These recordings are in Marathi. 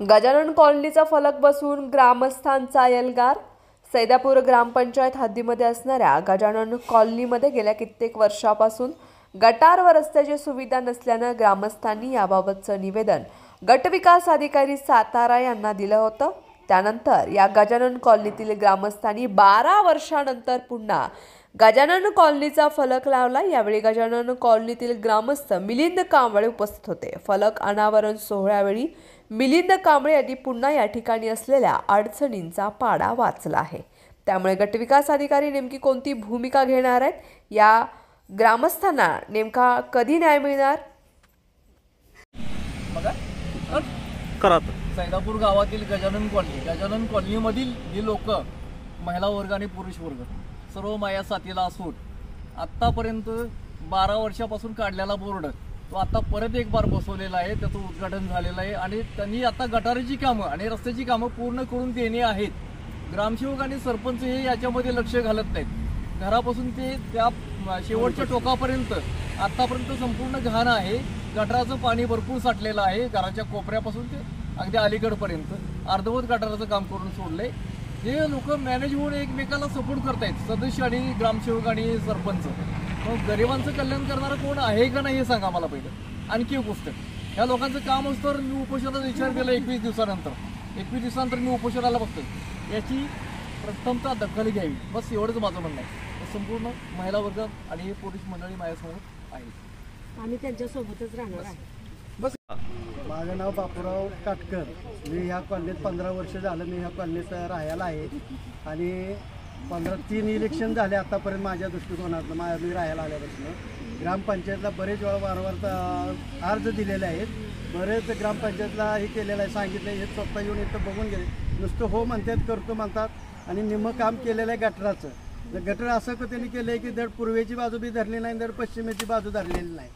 गजानन कॉलनीचा फलक बसवून ग्रामस्थांचा एल्गार। सैदापूर ग्रामपंचायत हद्दीमध्ये असणाऱ्या गजानन कॉलनीमध्ये गेल्या कित्येक वर्षापासून गटार व रस्त्याची सुविधा नसल्याने ग्रामस्थांनी याबाबतचं निवेदन गटविकास अधिकारी सातारा यांना दिलं होतं। त्यानंतर या गजानन कॉलनीतील ग्रामस्थांनी 12 वर्षांनंतर पुन्हा गजानन कॉलनीचा फलक लावला। यावेळी गजानन कॉलनीतील ग्रामस्थ मिलिंद कांबळे उपस्थित होते। फलक अनावरण सोहळ्यावेळी मिलिंद कांबळे यांनी पुन्हा या ठिकाणी असलेल्या अडचणींचा पाडा वाचला आहे। त्यामुळे गटविकास अधिकारी नेमकी कोणती भूमिका घेणार आहेत, या ग्रामस्थांना नेमका कधी न्याय मिळणार? सैदापूर गावातील गजानन कॉलनी कॉलनीमधील जी लोक, महिला वर्ग आणि पुरुष वर्ग सर्व माया साथीला असून आत्तापर्यंत 12 वर्षापासून काढलेला बोर्ड तो आता परत एक बार बसवलेला आहे। त्याचं उद्घाटन झालेलं आहे आणि त्यांनी आता गटाराची कामं आणि रस्त्याची कामं पूर्ण करून देणे आहेत। ग्रामसेवक आणि सरपंच हे याच्यामध्ये लक्ष घालत नाहीत। घरापासून ते त्या शेवटच्या टोकापर्यंत आतापर्यंत संपूर्ण घाण आहे। गटाराचं पाणी भरपूर साठलेलं आहे। घराच्या कोपऱ्यापासून ते अगदी अलीकडपर्यंत अर्धवट गटाराचं काम करून सोडलंय। हे लोक मॅनेज होऊन एकमेकाला सपोर्ट करतायत, सदस्य आणि ग्रामसेवक आणि सरपंच। मग गरिबांचं कल्याण करणारं कोण आहे का नाही हे सांगा मला पहिलं। आणखी एक गोष्ट, ह्या लोकांचं काम असतं तर मी उपोषणाचा विचार केला 21 दिवसानंतर मी उपोषणाला बघतोय। याची प्रथमतः दखल घ्यावी, बस एवढंच माझं म्हणणं आहे। संपूर्ण महिला वर्ग आणि पुरुष मंडळी माझ्यासमोर आहे, आम्ही त्यांच्यासोबतच राहणार आहे। बस माझं नाव बापूराव काटकर। मी ह्या कॉलनीत 15 वर्ष झालं मी ह्या कॉलनीत राहायला आहे आणि 3 इलेक्शन झाले आतापर्यंत माझ्या दृष्टिकोनातून मी राहायला आल्यापासून। ग्रामपंचायतला बरेच वेळा वारंवार अर्ज दिलेले आहेत, बरेच ग्रामपंचायतला हे केलेलं आहे, सांगितलं हे स्वतः येऊन इथं बघून गेले, नुसतं हो म्हणतात करतो म्हणतात आणि निम्मं काम केलेलं आहे गटराचं। गटर असं त्यांनी केलं आहे की धड पूर्वेची बाजू बी धरली नाही, धड पश्चिमेची बाजू धरलेली नाही,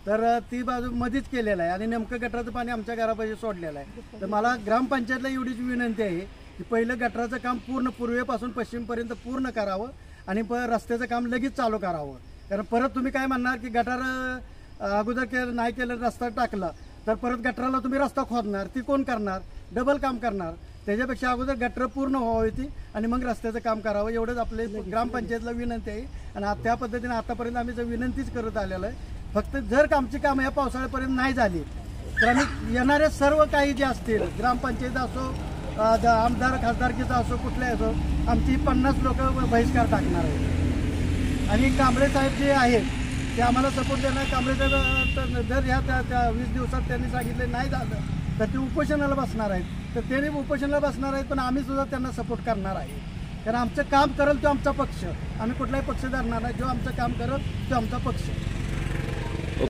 तर ती बाजू मध्येच केलेलं आहे आणि नेमकं गटराचं पाणी आमच्या घरापाशी सोडलेलं आहे। तर मला ग्रामपंचायतला एवढीच विनंती आहे की पहिलं गटराचं काम पूर्ण पूर्वेपासून पश्चिमपर्यंत पूर्ण करावं आणि रस्त्याचं काम लगेच चालू करावं। कारण परत तुम्ही काय म्हणणार की गटार अगोदर नाही केलं, रस्ता टाकला तर परत गटराला तुम्ही रस्ता खोदणार, ती कोण करणार? डबल काम करणार। त्याच्यापेक्षा अगोदर गटर पूर्ण व्हावी ती आणि मग रस्त्याचं काम करावं, एवढंच आपले ग्रामपंचायतला विनंती आहे। आणि त्या पद्धतीने आतापर्यंत आम्ही विनंतीच करत आलेलं आहे। फक्त जर आमची कामं या पावसाळ्यापर्यंत नाही झाली तर आम्ही येणारे सर्व काही जे असतील, ग्रामपंचायत असो, आमदार खासदारकीचा असो, कुठलाही असो, आमची 50 लोक बहिष्कार टाकणार आहेत। आणि कांबळे साहेब जे आहेत ते आम्हाला सपोर्ट देणार। कांबळे साहेब जर ह्या त्या 20 दिवसात त्यांनी सांगितले नाही झालं तर ते उपोषणाला बसणार आहेत, तर त्यांनी उपोषणाला बसणार आहेत, पण आम्ही सुद्धा त्यांना सपोर्ट करणार आहे। कारण आमचं काम करेल तो आमचा पक्ष, आम्ही कुठलाही पक्ष धरणार नाही। जो आमचं काम करेल तो आमचा पक्ष।